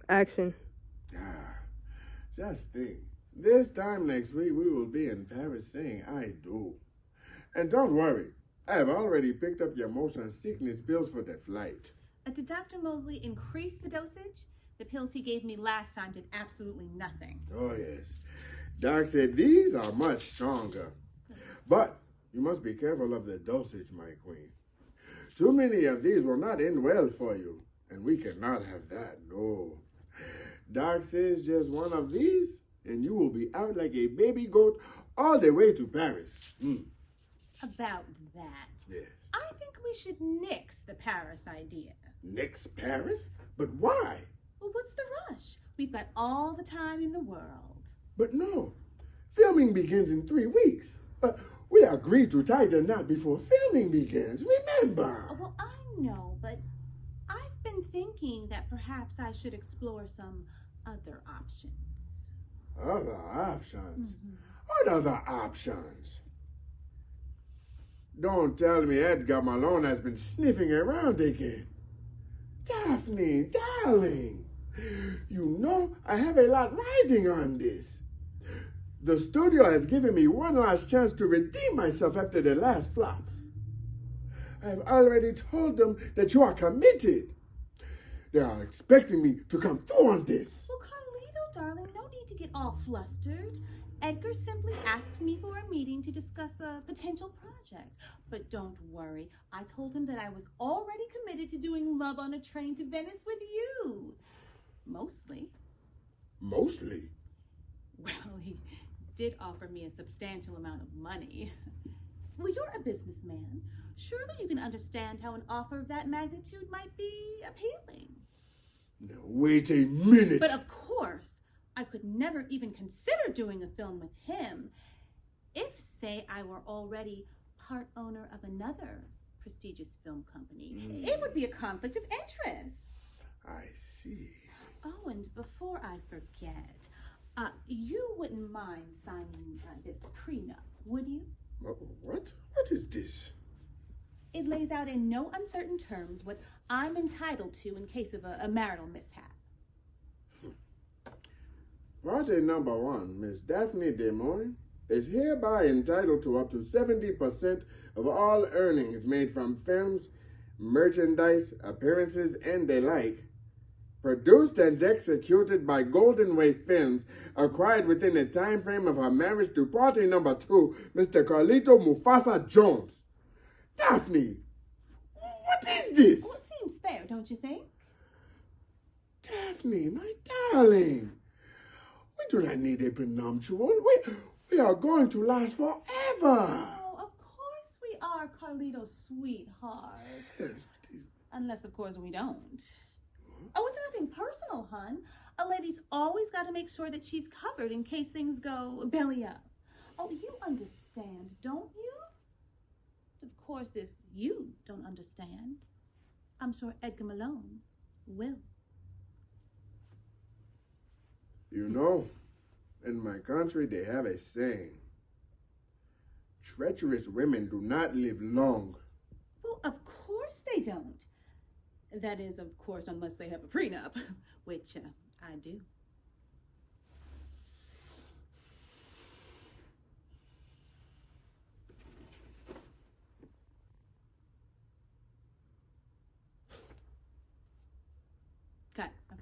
Action. Ah, just think. This time next week, we will be in Paris saying I do. And don't worry, I have already picked up your motion sickness pills for the flight. Did Dr. Mosley increase the dosage? The pills he gave me last time did absolutely nothing. Oh, yes. Doc said these are much stronger. But you must be careful of the dosage, my queen. Too many of these will not end well for you. And we cannot have that, no. Doc says just one of these, and you will be out like a baby goat all the way to Paris. About that. Yes. I think we should nix the Paris idea. Nix Paris? But why? Well, what's the rush? We've got all the time in the world. But no. Filming begins in 3 weeks. We agreed to tie the knot before filming begins, remember? Oh, well, I know, but I've been thinking that perhaps I should explore some other options. Other options? Mm-hmm. What other options? Don't tell me Edgar Malone has been sniffing around again. Daphne, darling, you know I have a lot riding on this. The studio has given me one last chance to redeem myself after the last flop. I've already told them that you are committed. They are expecting me to come through on this. Well, Carlito, darling, no need to get all flustered. Edgar simply asked me for a meeting to discuss a potential project. But don't worry, I told him that I was already committed to doing Love on a Train to Venice with you. Mostly. Mostly? Well, he did offer me a substantial amount of money. Well, you're a businessman. Surely you can understand how an offer of that magnitude might be appealing. Now, wait a minute. But of course, I could never even consider doing a film with him if, say, I were already part owner of another prestigious film company. It would be a conflict of interest. I see. Oh, and before I forget, you wouldn't mind signing this prenup, would you? What? What is this? It lays out in no uncertain terms what I'm entitled to in case of a marital mishap. Party number 1, Miss Daphne Des Moines, is hereby entitled to up to 70% of all earnings made from films, merchandise, appearances, and the like, produced and executed by Golden Wave Films, acquired within the time frame of her marriage to party number 2, Mr. Carlito Mufasa Jones. Daphne, what is this? Well, it seems fair, don't you think? Daphne, my darling, we do not need a prenuptial. We are going to last forever. Oh, of course we are, Carlito, sweetheart. Yes, Unless, of course, we don't. Oh, it's nothing personal, hun. A lady's always got to make sure that she's covered in case things go belly up. Oh, you understand, don't you? Of course, if you don't understand, I'm sure Edgar Malone will. You know, in my country they have a saying. Treacherous women do not live long. Well, of course they don't. That is, of course, unless they have a prenup, which I do. Cut. Okay.